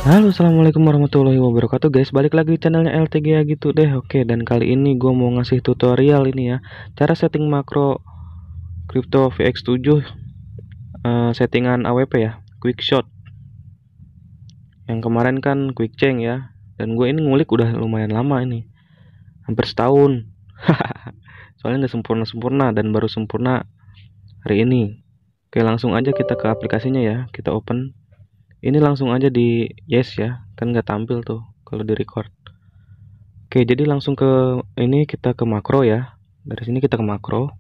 Halo, assalamualaikum warahmatullahi wabarakatuh guys, balik lagi di channelnya LTG gitu deh. Oke, dan kali ini gue mau ngasih tutorial ini ya, cara setting makro Crypto VX7 settingan AWP ya, quick shot. Yang kemarin kan quick change ya, dan gue ini ngulik udah lumayan lama ini, hampir setahun. Soalnya nggak sempurna dan baru sempurna hari ini. Oke, langsung aja kita ke aplikasinya ya, kita open. Ini langsung aja di yes ya, kan nggak tampil tuh kalau di record. Oke, jadi langsung ke ini, kita ke makro ya. Dari sini kita ke makro.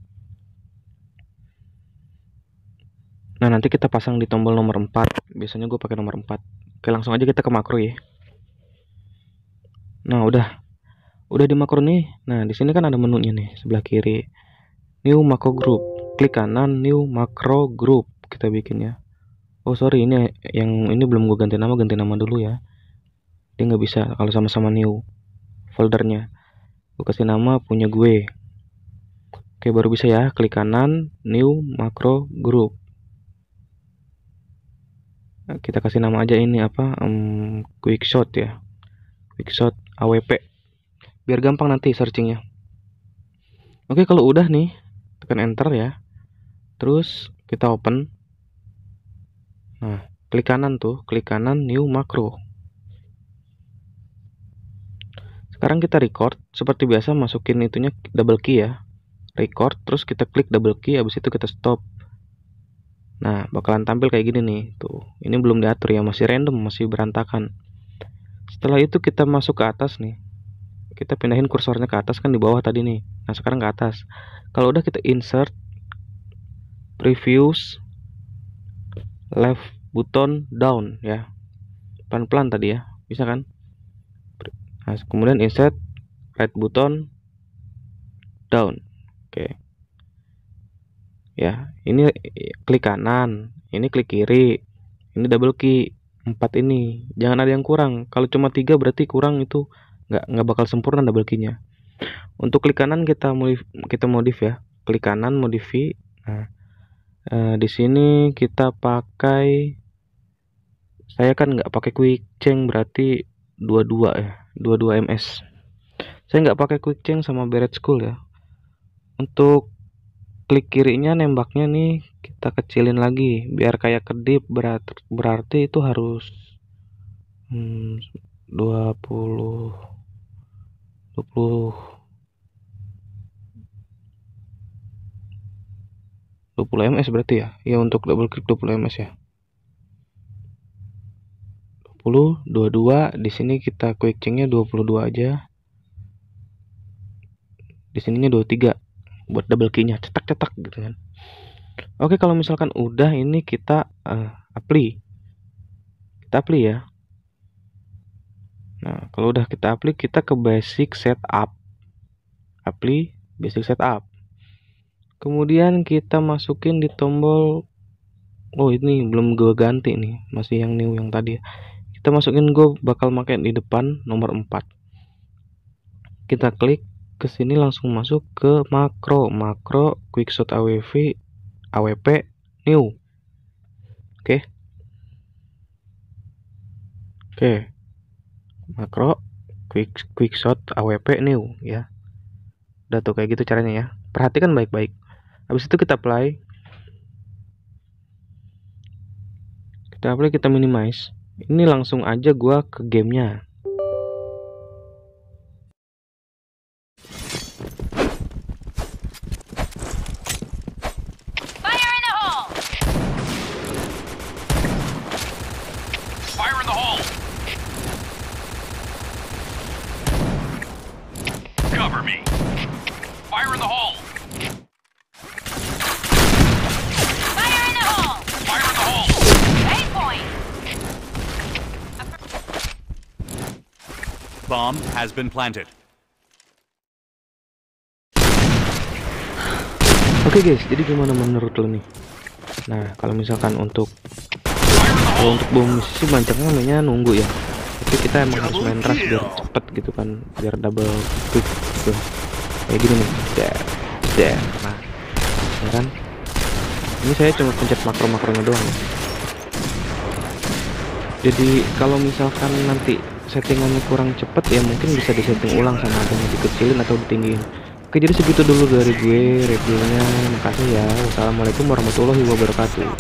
Nah, nanti kita pasang di tombol nomor 4. Biasanya gue pakai nomor 4. Oke, langsung aja kita ke makro ya. Nah, udah di makro nih. Nah, di sini kan ada menunya nih sebelah kiri. New macro group. Klik kanan new macro group. Kita bikin ya. Oh sorry, ini yang ini belum gue ganti nama dulu ya. Dia nggak bisa kalau sama-sama new foldernya. Gue kasih nama punya gue. Oke, baru bisa ya. Klik kanan new macro group. Nah, kita kasih nama aja ini apa? Quick shot ya. Quick shot AWP. Biar gampang nanti searchingnya. Oke, kalau udah nih, tekan enter ya. Terus kita open. Nah, klik kanan tuh, klik kanan new macro. Sekarang kita record, seperti biasa masukin itunya double key ya. Record, terus kita klik double key, habis itu kita stop. Nah, bakalan tampil kayak gini nih. Tuh, ini belum diatur ya, masih random, masih berantakan. Setelah itu kita masuk ke atas nih. Kita pindahin kursornya ke atas, kan di bawah tadi nih. Nah, sekarang ke atas. Kalau udah kita insert, previews, left button down ya, pelan-pelan tadi ya, bisa kan. Nah, kemudian insert right button down. Oke ya, ini klik kanan, ini klik kiri, ini double key. 4 ini jangan ada yang kurang. Kalau cuma 3 berarti kurang, itu nggak bakal sempurna double key-nya. Untuk klik kanan kita modif ya, klik kanan modify. Nah, di sini kita pakai, saya kan nggak pakai quick change, berarti 22 ya, 22 ms. Saya nggak pakai quick change sama Barrett School ya. Untuk klik kirinya nembaknya nih kita kecilin lagi biar kayak kedip, berarti itu harus 20 ms berarti ya. Ya, untuk double klik 20 ms ya. 22. Di sini kita quick change-nya 22 aja. Di sininya 23 buat double key-nya, cetak-cetak gitu kan. Oke, kalau misalkan udah ini kita apply. Kita apply ya. Nah, kalau udah kita apply, kita ke basic setup. Apply basic setup. Kemudian kita masukin di tombol, oh ini belum gue ganti nih, masih yang new yang tadi. Kita masukin, gue bakal pakai di depan nomor 4. Kita klik ke sini, langsung masuk ke makro quick shot AWP new. Oke. Makro quick shot AWP new ya. Udah tuh, kayak gitu caranya ya. Perhatikan baik-baik. Habis itu kita apply. Kita minimize. Ini langsung aja gua ke gamenya. Fire in the hole. Fire in the hole. Cover me. Fire in the hole. Fire in the hole. Fire in the hole. Ready point. Bomb has been planted. Oke guys, jadi gimana menurut lo nih? Nah, kalau misalkan untuk bom sih bancangnya namanya nunggu ya. Tapi kita emang harus main rush biar cepet gitu kan, biar double quick gitu. Kayak gini nih. Nah, ya kan? Ini saya cuma pencet makro-makronya doang. Jadi kalau misalkan nanti settingannya kurang cepet ya mungkin bisa disetting ulang sama adanya, dikecilin atau ditinggiin. Oke, jadi segitu dulu dari gue reviewnya. Makasih ya. Wassalamualaikum warahmatullahi wabarakatuh.